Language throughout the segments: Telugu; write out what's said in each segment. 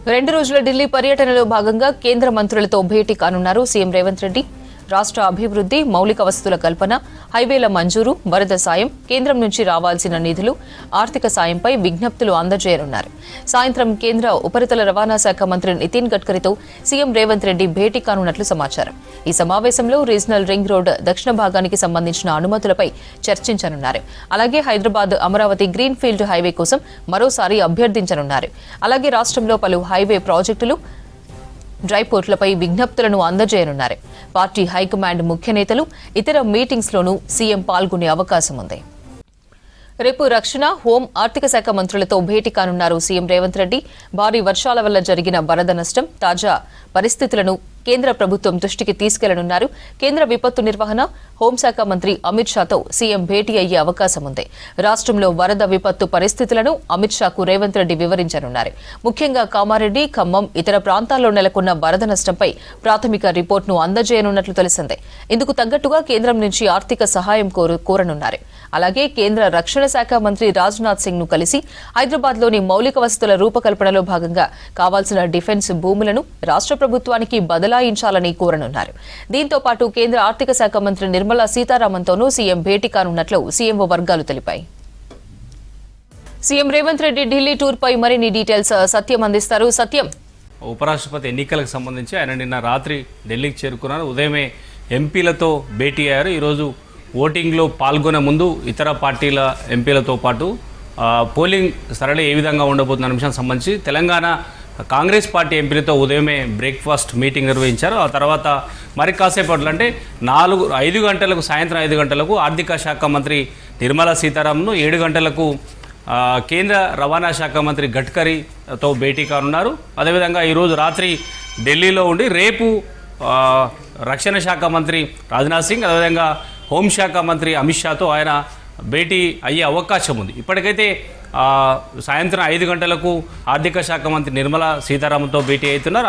2 రోజుల ఢిల్లీ పర్యటనలో భాగంగా కేంద్ర మంత్రులతో భేటీ కానున్నారు సీఎం రేవంత్ రెడ్డి. రాష్ట్ర అభివృద్ధి, మౌలిక వసతుల కల్పన, హైవేల మంజూరు, వరద సాయం, కేంద్రం నుంచి రావాల్సిన నిధులు, ఆర్థిక సాయంపై విజ్ఞప్తులు అందజేయనున్నారు. సాయంత్రం కేంద్ర ఉపరితల రవాణా శాఖ మంత్రి నితిన్ గడ్కరీతో సీఎం రేవంత్ రెడ్డి భేటీ కానున్నట్లు సమాచారం. ఈ సమావేశంలో రీజనల్ రింగ్ రోడ్ దక్షిణ భాగానికి సంబంధించిన అనుమతులపై చర్చించనున్నారు. అలాగే Hyderabad Amaravati green field highway కోసం మరోసారి అభ్యర్థించనున్నారు. అలాగే రాష్ట్రంలో పలు హైవే ప్రాజెక్టులు, డ్రైపోర్ట్లపై విజ్ఞప్తులను అందజేయనున్నారు. పార్టీ హైకమాండ్ ముఖ్య నేతలు ఇతర మీటింగ్స్లోనూ సీఎం పాల్గొనే అవకాశం ఉంది. రేపు రక్షణ, హోం, ఆర్థిక శాఖ మంత్రులతో భేటీ కానున్నారు సీఎం రేవంత్ రెడ్డి. భారీ వర్షాల వల్ల జరిగిన వరద నష్టం, తాజా పరిస్థితులను కేంద్ర ప్రభుత్వం దృష్టికి తీసుకెళ్లనున్నారు. కేంద్ర విపత్తు నిర్వహణ, హోంశాఖ మంత్రి అమిత్ షాతో సీఎం భేటీ అయ్యే అవకాశం ఉంది. రాష్ట్రంలో వరద విపత్తు పరిస్థితులను అమిత్ షాకు రేవంత్ రెడ్డి వివరించనున్నారు. ముఖ్యంగా కామారెడ్డి, ఖమ్మం, ఇతర ప్రాంతాల్లో నెలకొన్న వరద నష్టంపై ప్రాథమిక రిపోర్టును అందజేయనున్నట్లు తెలిసిందే. ఇందుకు తగ్గట్టుగా కేంద్రం నుంచి ఆర్థిక సహాయం కోరనున్నారు. అలాగే కేంద్ర రక్షణ శాఖ మంత్రి రాజ్నాథ్ సింగ్ ను కలిసి హైదరాబాద్లోని మౌలిక వసతుల రూపకల్పనలో భాగంగా కావాల్సిన డిఫెన్స్ భూములను రాష్ట్ర ప్రభుత్వానికి బదలాయించాలని కోరనున్నారు. దీంతో పాటు కేంద్ర ఆర్థిక శాఖ మంత్రి నిర్మలా సీతారామన్తోనూ సీఎం భేటీ కానున్నట్లు సీఎంఓ వర్గాలు తెలిపాయి. సీఎం రేవంత్ రెడ్డి ఢిల్లీ టూర్ పై మరిన్ని డీటెయిల్స్ సత్యం అందిస్తారు. సత్యం, ఉపరాష్ట్రపతి ఎన్నికలకు సంబంధించి ఆయన నిన్న రాత్రి ఢిల్లీకి చేరుకున్నారు. ఉదయమే ఎంపీలతో భేటీ అయ్యారు. ఈరోజు ఓటింగ్లో పాల్గొనే ముందు ఇతర పార్టీల ఎంపీలతో పాటు పోలింగ్ సరళి ఏ విధంగా ఉండబోతున్న అంశానికి సంబంధించి తెలంగాణ కాంగ్రెస్ పార్టీ ఎంపీలతో ఉదయమే బ్రేక్ఫాస్ట్ మీటింగ్ నిర్వహించారు. ఆ తర్వాత మరి కాసేపట్లో అంటే 5 గంటలకు, సాయంత్రం 5 గంటలకు ఆర్థిక శాఖ మంత్రి నిర్మలా సీతారామన్ను, 7 గంటలకు కేంద్ర రవాణా శాఖ మంత్రి గడ్కరీతో భేటీ కానున్నారు. అదేవిధంగా ఈరోజు రాత్రి ఢిల్లీలో ఉండి రేపు రక్షణ శాఖ మంత్రి రాజ్నాథ్ సింగ్, అదేవిధంగా హోంశాఖ మంత్రి అమిత్ షాతో ఆయన భేటీ అయ్యే అవకాశం ఉంది. ఇప్పటికైతే సాయంత్రం 5 గంటలకు ఆర్థిక శాఖ మంత్రి నిర్మలా సీతారామన్తో భేటీ అవుతున్నారు.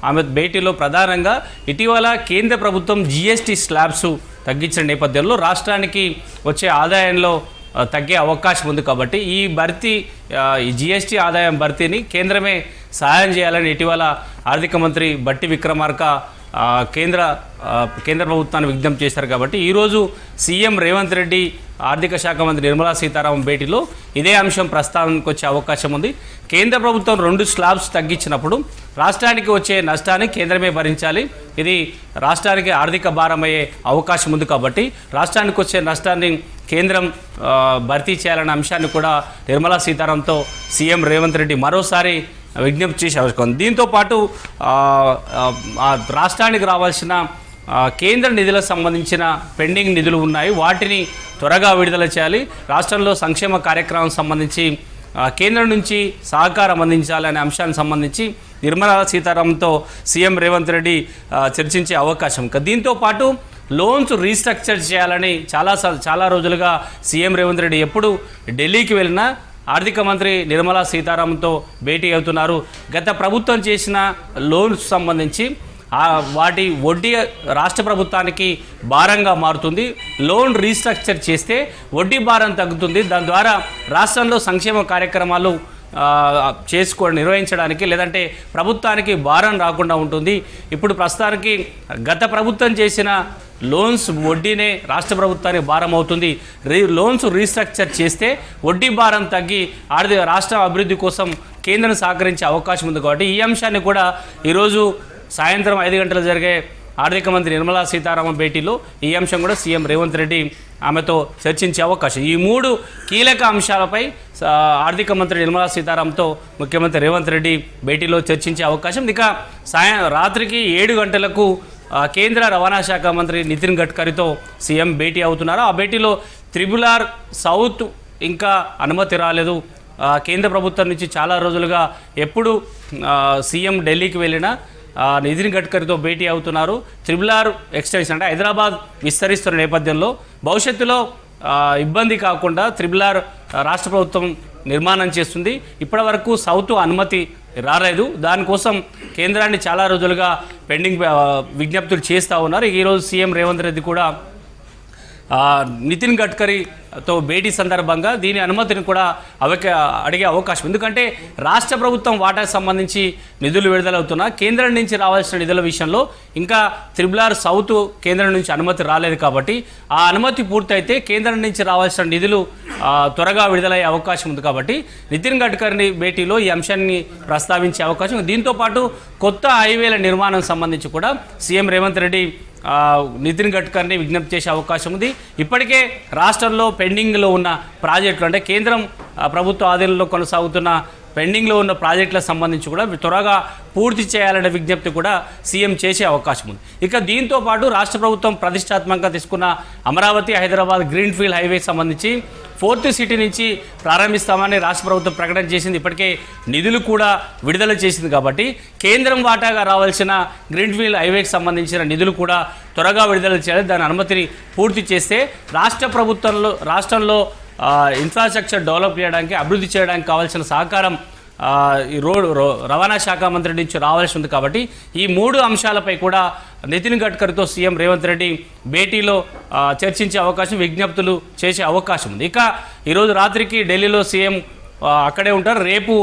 ఆమె భేటీలో ప్రధానంగా ఇటీవల కేంద్ర ప్రభుత్వం జీఎస్టీ స్లాబ్స్ తగ్గించిన నేపథ్యంలో రాష్ట్రానికి వచ్చే ఆదాయంలో తగ్గే అవకాశం ఉంది. కాబట్టి ఈ జీఎస్టీ ఆదాయం భర్తీని కేంద్రమే సహాయం చేయాలని ఇటీవల ఆర్థిక మంత్రి బట్టి విక్రమార్క కేంద్ర ప్రభుత్వాన్ని విజ్ఞప్తి చేశారు. కాబట్టి ఈరోజు సీఎం రేవంత్ రెడ్డి, ఆర్థిక శాఖ మంత్రి నిర్మలా సీతారామన్ భేటీలో ఇదే అంశం ప్రస్తావనకు వచ్చే అవకాశం ఉంది. కేంద్ర ప్రభుత్వం 2 స్లాబ్స్ తగ్గించినప్పుడు రాష్ట్రానికి వచ్చే నష్టాన్ని కేంద్రమే భరించాలి. ఇది రాష్ట్రానికి ఆర్థిక భారం అయ్యే అవకాశం ఉంది. కాబట్టి రాష్ట్రానికి వచ్చే నష్టాన్ని కేంద్రం భర్తీ చేయాలనే అంశాన్ని కూడా నిర్మలా సీతారామన్తో సీఎం రేవంత్ రెడ్డి మరోసారి విజ్ఞప్తి చేసే అవకాశం ఉంది. దీంతోపాటు రాష్ట్రానికి రావాల్సిన కేంద్ర నిధులకు సంబంధించిన పెండింగ్ నిధులు ఉన్నాయి, వాటిని త్వరగా విడుదల చేయాలి. రాష్ట్రంలో సంక్షేమ కార్యక్రమం సంబంధించి కేంద్రం నుంచి సహకారం అందించాలనే అంశానికి సంబంధించి నిర్మలా సీతారామన్తో సీఎం రేవంత్ రెడ్డి చర్చించే అవకాశం. దీంతోపాటు లోన్స్ రీస్ట్రక్చర్ చేయాలని చాలా రోజులుగా సీఎం రేవంత్ రెడ్డి ఎప్పుడు ఢిల్లీకి వెళ్ళినా ఆర్థిక మంత్రి నిర్మలా సీతారామన్తో భేటీ అవుతున్నారు. గత ప్రభుత్వం చేసిన లోన్స్ సంబంధించి వాటి వడ్డీ రాష్ట్ర ప్రభుత్వానికి భారంగా మారుతుంది. లోన్ రీస్ట్రక్చర్ చేస్తే వడ్డీ భారం తగ్గుతుంది. దాని ద్వారా రాష్ట్రంలో సంక్షేమ కార్యక్రమాలు నిర్వహించడానికి, లేదంటే ప్రభుత్వానికి భారం రాకుండా ఉంటుంది. ఇప్పుడు ప్రస్తుతానికి గత ప్రభుత్వం చేసిన లోన్స్ వడ్డీనే రాష్ట్ర ప్రభుత్వానికి భారం అవుతుంది. లోన్స్ రీస్ట్రక్చర్ చేస్తే వడ్డీ భారం తగ్గి రాష్ట్ర అభివృద్ధి కోసం కేంద్రం సహకరించే అవకాశం ఉంది. కాబట్టి ఈ అంశాన్ని కూడా ఈరోజు సాయంత్రం 5 గంటలు జరిగే ఆర్థిక మంత్రి నిర్మలా సీతారామన్ భేటీలో ఈ అంశం కూడా సీఎం రేవంత్ రెడ్డి ఆమెతో చర్చించే అవకాశం. ఈ 3 కీలక అంశాలపై ఆర్థిక మంత్రి నిర్మలా సీతారామన్తో ముఖ్యమంత్రి రేవంత్ రెడ్డి భేటీలో చర్చించే అవకాశం. ఇక రాత్రికి 7 గంటలకు కేంద్ర రవాణా శాఖ మంత్రి నితిన్ గడ్కరీతో సీఎం భేటీ అవుతున్నారు. ఆ భేటీలో RRR సౌత్ ఇంకా అనుమతి రాలేదు. కేంద్ర ప్రభుత్వం నుంచి చాలా రోజులుగా ఎప్పుడు సీఎం ఢిల్లీకి వెళ్ళినా నితిన్ గడ్కరీతో భేటీ అవుతున్నారు. RRR ఎక్స్టెన్షన్ అంటే హైదరాబాద్ విస్తరిస్తున్న నేపథ్యంలో భవిష్యత్తులో ఇబ్బంది కాకుండా RRR రాష్ట్ర ప్రభుత్వం నిర్మాణం చేస్తుంది. ఇప్పటి వరకు సౌత్ అనుమతి రాలేదు. దానికోసం కేంద్రాన్ని చాలా రోజులుగా పెండింగ్ విజ్ఞప్తులు చేస్తూ ఉన్నారు. ఈరోజు సీఎం రేవంత్ రెడ్డి కూడా నితిన్ గడ్కరీతో భేటీ సందర్భంగా దీని అనుమతిని కూడా అడిగే అవకాశం. ఎందుకంటే రాష్ట్ర ప్రభుత్వం వాటాకు సంబంధించి నిధులు విడుదలవుతున్నా కేంద్రం నుంచి రావాల్సిన నిధుల విషయంలో ఇంకా త్రిబుల్ సౌత్ కేంద్రం నుంచి అనుమతి రాలేదు కాబట్టి ఆ అనుమతి పూర్తయితే కేంద్రం నుంచి రావాల్సిన నిధులు త్వరగా విడుదలయ్యే అవకాశం ఉంది. కాబట్టి నితిన్ గడ్కరీ భేటీలో ఈ అంశాన్ని ప్రస్తావించే అవకాశం. దీంతోపాటు కొత్త హైవేల నిర్మాణం సంబంధించి కూడా సీఎం రేవంత్ రెడ్డి నితిన్ గడ్కరీని విజ్ఞప్తి చేసే అవకాశం ఉంది. ఇప్పటికే రాష్ట్రంలో పెండింగ్లో ఉన్న ప్రాజెక్టులు అంటే కేంద్రం ప్రభుత్వ ఆధీనంలో కొనసాగుతున్న పెండింగ్లో ఉన్న ప్రాజెక్టులకు సంబంధించి కూడా త్వరగా పూర్తి చేయాలనే విజ్ఞప్తి కూడా సీఎం చేసే అవకాశం ఉంది. ఇక దీంతో పాటు రాష్ట్ర ప్రభుత్వం ప్రతిష్టాత్మకంగా తీసుకున్న అమరావతి హైదరాబాద్ గ్రీన్ఫీల్డ్ హైవేకి సంబంధించి 4th సిటీ నుంచి ప్రారంభిస్తామని రాష్ట్ర ప్రభుత్వం ప్రకటన చేసింది. ఇప్పటికే నిధులు కూడా విడుదల చేసింది. కాబట్టి కేంద్రం వాటాగా రావాల్సిన గ్రీన్ఫీల్డ్ హైవేకి సంబంధించిన నిధులు కూడా త్వరగా విడుదల చేయాలి. దాని అనుమతిని పూర్తి చేస్తే రాష్ట్రంలో ఇన్ఫ్రాస్ట్రక్చర్ డెవలప్ చేయడానికి అభివృద్ధి చేయడానికి కావాల్సిన సహకారం ఈ రవాణా శాఖ మంత్రి నుంచి రావాల్సి ఉంది. కాబట్టి ఈ 3 అంశాలపై కూడా నితిన్ గడ్కరీతో సీఎం రేవంత్ రెడ్డి భేటీలో చర్చించే అవకాశం, విజ్ఞప్తులు చేసే అవకాశం ఉంది. ఇక ఈరోజు రాత్రికి ఢిల్లీలో సీఎం అక్కడే ఉంటారు. రేపు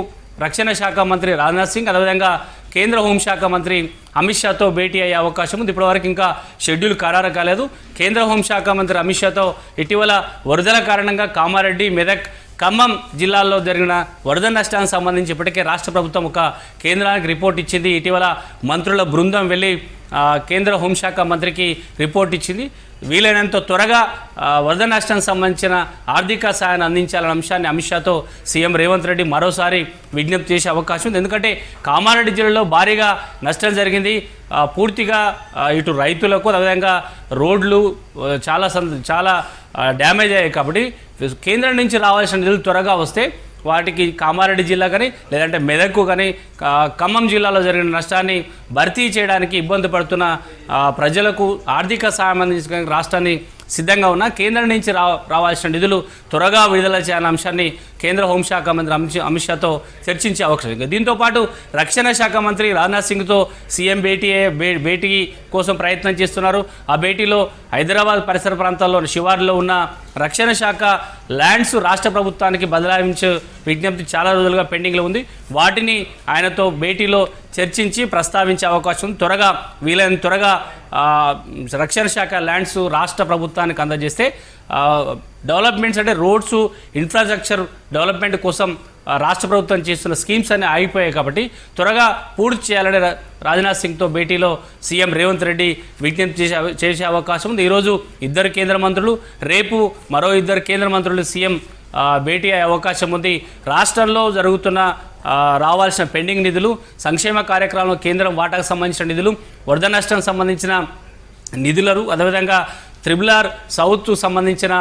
రక్షణ శాఖ మంత్రి రాజ్నాథ్ సింగ్, అదేవిధంగా కేంద్ర హోంశాఖ మంత్రి అమిత్ షాతో భేటీ అయ్యే అవకాశం ఉంది. ఇప్పటివరకు ఇంకా షెడ్యూల్ ఖరారు కాలేదు. కేంద్ర హోంశాఖ మంత్రి అమిత్ షాతో ఇటీవల వరదల కారణంగా కామారెడ్డి, మెదక్, ఖమ్మం జిల్లాల్లో జరిగిన వరద నష్టానికి సంబంధించి ఇప్పటికే రాష్ట్ర ప్రభుత్వం ఒక కేంద్రానికి రిపోర్ట్ ఇచ్చింది. ఇటీవల మంత్రుల బృందం వెళ్ళి కేంద్ర హోంశాఖ మంత్రికి రిపోర్ట్ ఇచ్చింది. వీలైనంత త్వరగా వరద నష్టానికి సంబంధించిన ఆర్థిక సాయాన్ని అందించాలనే అంశాన్ని అమిత్ షాతో సీఎం రేవంత్ రెడ్డి మరోసారి విజ్ఞప్తి చేసే అవకాశం ఉంది. ఎందుకంటే కామారెడ్డి జిల్లాలో భారీగా నష్టం జరిగింది. పూర్తిగా ఇటు రైతులకు, అదేవిధంగా రోడ్లు చాలా డ్యామేజ్ అయ్యాయి. కాబట్టి కేంద్రం నుంచి రావాల్సిన నిధులు త్వరగా వస్తే వాటికి కామారెడ్డి జిల్లా కానీ లేదంటే మెదక్కు కానీ ఖమ్మం జిల్లాలో జరిగిన నష్టాన్ని భర్తీ చేయడానికి ఇబ్బంది పడుతున్న ప్రజలకు ఆర్థిక సాయం అందించడానికి రాష్ట్రాన్ని సిద్ధంగా ఉన్న కేంద్రం నుంచి రావాల్సిన నిధులు త్వరగా విడుదల చేయాలనే అంశాన్ని కేంద్ర హోంశాఖ మంత్రి అమిత్ షాతో చర్చించే అవకాశం. దీంతోపాటు రక్షణ శాఖ మంత్రి రాజ్నాథ్ సింగ్తో సీఎం భేటీ కోసం ప్రయత్నం చేస్తున్నారు. ఆ భేటీలో హైదరాబాద్ పరిసర ప్రాంతాల్లో శివార్లో ఉన్న రక్షణ శాఖ ల్యాండ్స్ రాష్ట్ర ప్రభుత్వానికి బదలాయించే విజ్ఞప్తి చాలా రోజులుగా పెండింగ్లో ఉంది. వాటిని ఆయనతో భేటీలో చర్చించి ప్రస్తావించే అవకాశం. వీలైన త్వరగా రక్షణ శాఖ ల్యాండ్స్ రాష్ట్ర ప్రభుత్వానికి అందజేస్తే డెవలప్మెంట్స్ అంటే రోడ్స్, ఇన్ఫ్రాస్ట్రక్చర్ డెవలప్మెంట్ కోసం రాష్ట్ర ప్రభుత్వం చేస్తున్న స్కీమ్స్ అన్నీ ఆగిపోయాయి. కాబట్టి త్వరగా పూర్తి చేయాలని రాజ్నాథ్ సింగ్తో భేటీలో సీఎం రేవంత్ రెడ్డి విజ్ఞప్తి చేసే అవకాశం ఉంది. ఈరోజు 2 కేంద్ర మంత్రులు, రేపు మరో 2 కేంద్ర మంత్రులు సీఎం భేటీ అయ్యే అవకాశం ఉంది. రాష్ట్రంలో జరుగుతున్న రావాల్సిన పెండింగ్ నిధులు, సంక్షేమ కార్యక్రమంలో కేంద్రం వాటాకు సంబంధించిన నిధులు, వరద నష్టం సంబంధించిన నిధులను, అదేవిధంగా త్రిబుల్ సౌత్ సంబంధించిన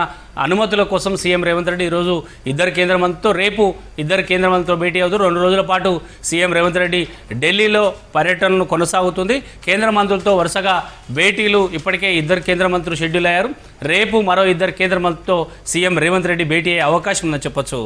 అనుమతుల కోసం సీఎం రేవంత్ రెడ్డి ఈరోజు 2 కేంద్ర మంత్రులతో, రేపు 2 కేంద్ర మంత్రులతో భేటీ అవుతారు. 2 రోజుల పాటు సీఎం రేవంత్ రెడ్డి ఢిల్లీలో పర్యటనను కొనసాగుతుంది. కేంద్ర మంత్రులతో వరుసగా భేటీలు ఇప్పటికే 2 కేంద్ర మంత్రులు షెడ్యూల్ అయ్యారు. రేపు మరో 2 కేంద్ర మంత్రులతో సీఎం రేవంత్ రెడ్డి భేటీ అయ్యే అవకాశం ఉందని చెప్పొచ్చు.